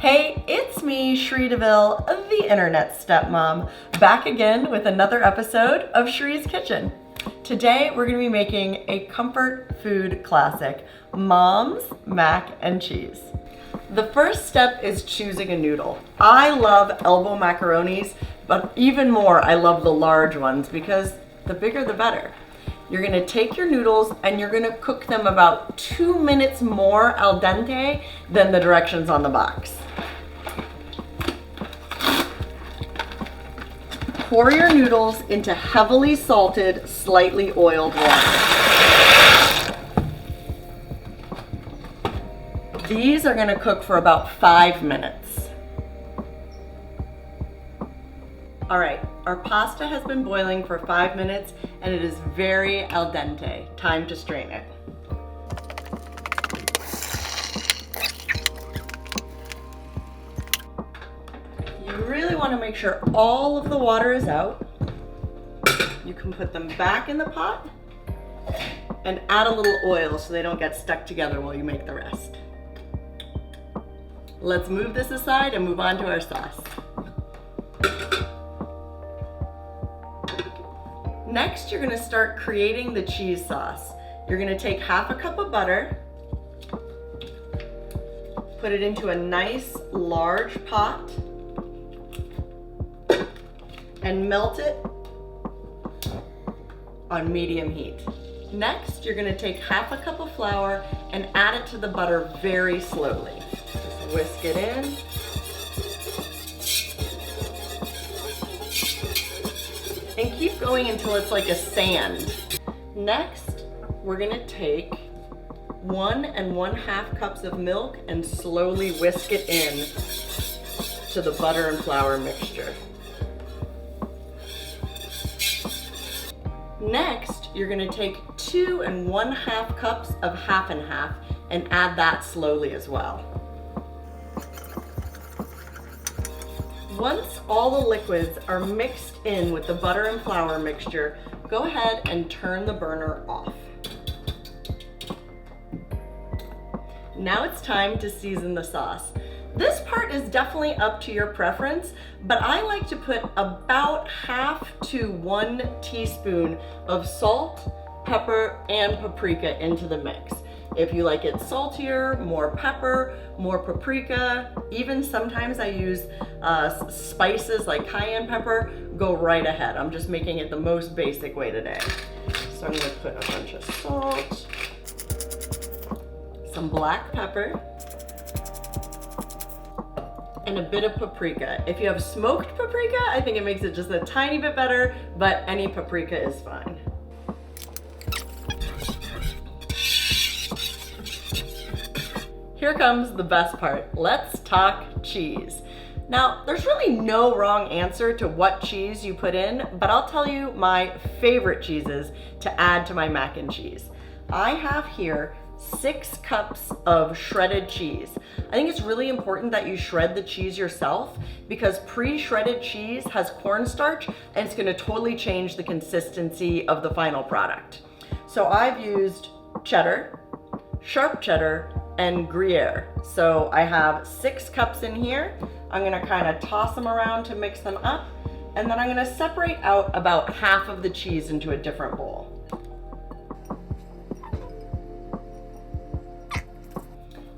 Hey, it's me, Cherie DeVille, the internet stepmom, back again with another episode of Cherie's Kitchen. Today, we're gonna be making a comfort food classic, Mom's mac and cheese. The first step is choosing a noodle. I love elbow macaronis, but even more, I love the large ones because the bigger the better. You're gonna take your noodles and you're gonna cook them about 2 minutes more al dente than the directions on the box. Pour your noodles into heavily salted, slightly oiled water. These are gonna cook for about 5 minutes. All right, our pasta has been boiling for 5 minutes and it is very al dente. Time to strain it. You really want to make sure all of the water is out. You can put them back in the pot and add a little oil so they don't get stuck together while you make the rest. Let's move this aside and move on to our sauce. Next, you're gonna start creating the cheese sauce. You're gonna take half a cup of butter, put it into a nice large pot, and melt it on medium heat. Next, you're gonna take half a cup of flour and add it to the butter very slowly. Just whisk it in. And keep going until it's like a sand. Next, we're gonna take 1 1/2 cups of milk and slowly whisk it in to the butter and flour mixture. Next, you're gonna take 2 1/2 cups of half and half and add that slowly as well. Once all the liquids are mixed in with the butter and flour mixture, go ahead and turn the burner off. Now it's time to season the sauce. This part is definitely up to your preference, but I like to put about 1/2 to 1 teaspoon of salt, pepper, and paprika into the mix. If you like it saltier, more pepper, more paprika, even sometimes I use spices like cayenne pepper, go right ahead. I'm just making it the most basic way today. So I'm gonna put a bunch of salt, some black pepper, and a bit of paprika. If you have smoked paprika, I think it makes it just a tiny bit better, but any paprika is fine. Here comes the best part. Let's talk cheese. Now, there's really no wrong answer to what cheese you put in, but I'll tell you my favorite cheeses to add to my mac and cheese. I have here 6 cups of shredded cheese. I think it's really important that you shred the cheese yourself because pre-shredded cheese has cornstarch and it's gonna totally change the consistency of the final product. So I've used cheddar, sharp cheddar, and Gruyere. So I have 6 cups in here. I'm gonna kind of toss them around to mix them up, and then I'm gonna separate out about half of the cheese into a different bowl.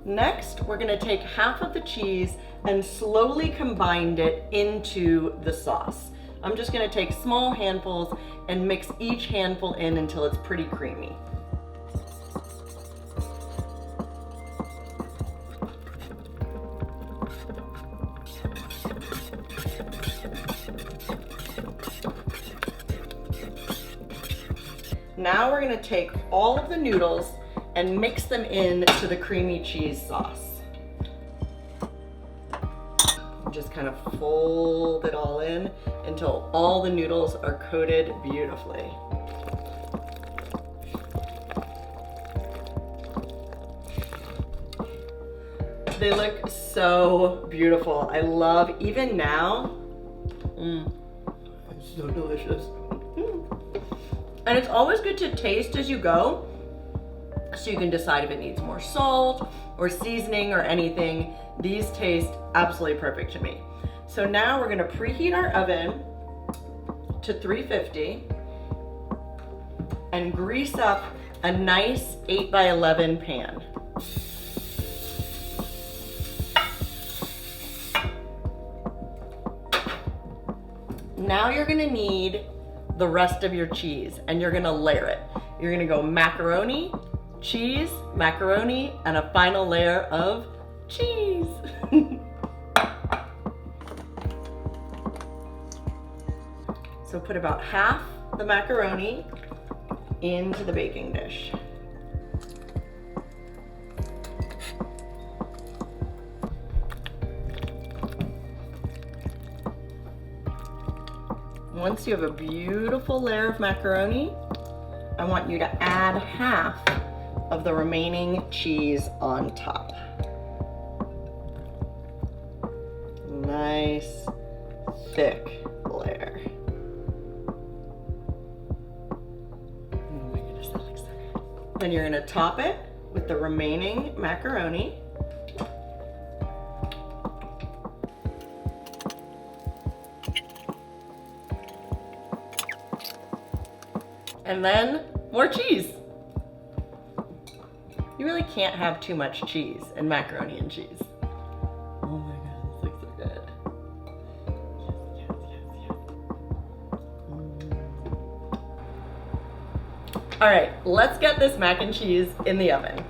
Next, we're gonna take half of the cheese and slowly combine it into the sauce. I'm just gonna take small handfuls and mix each handful in until it's pretty creamy. Now we're gonna take all of the noodles and mix them into the creamy cheese sauce. Just kind of fold it all in until all the noodles are coated beautifully. They look so beautiful. I love, even now, it's so delicious. And it's always good to taste as you go. so you can decide if it needs more salt or seasoning or anything. These taste absolutely perfect to me. So now we're gonna preheat our oven to 350 and grease up a nice 8x11 pan. Now you're gonna need the rest of your cheese and you're gonna layer it. You're gonna go macaroni, cheese, macaroni, and a final layer of cheese. So put about half the macaroni into the baking dish. Once you have a beautiful layer of macaroni, I want you to add half of the remaining cheese on top. Nice, thick layer. Oh my goodness, that looks so good. Then you're gonna top it with the remaining macaroni. And then more cheese. You really can't have too much cheese in macaroni and cheese. Oh my god, this looks so good. Yes, yes, yes, yes. All right, let's get this mac and cheese in the oven.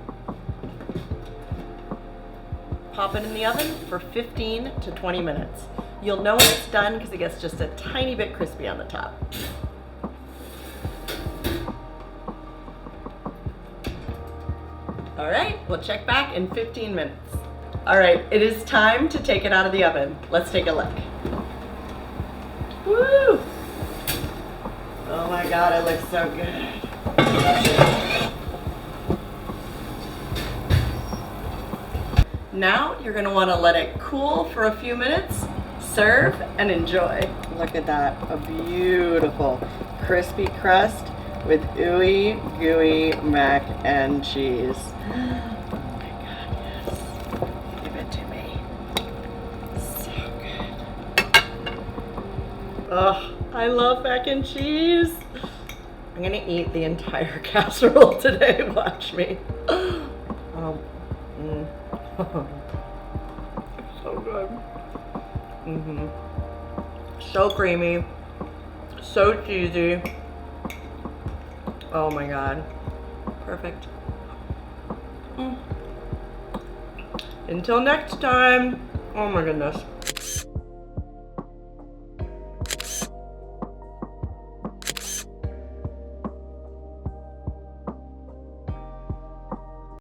Pop it in the oven for 15 to 20 minutes. You'll know when it's done because it gets just a tiny bit crispy on the top. All right, we'll check back in 15 minutes. All right, it is time to take it out of the oven. Let's take a look. Woo! Oh my God, it looks so good. Now you're gonna wanna let it cool for a few minutes, serve and enjoy. Look at that, a beautiful crispy crust with ooey gooey mac and cheese. Oh my God, yes. Give it to me. So good. Oh, I love mac and cheese. I'm gonna eat the entire casserole today, watch me. So good. So creamy, so cheesy. Oh my God, perfect. Until next time. Oh my goodness.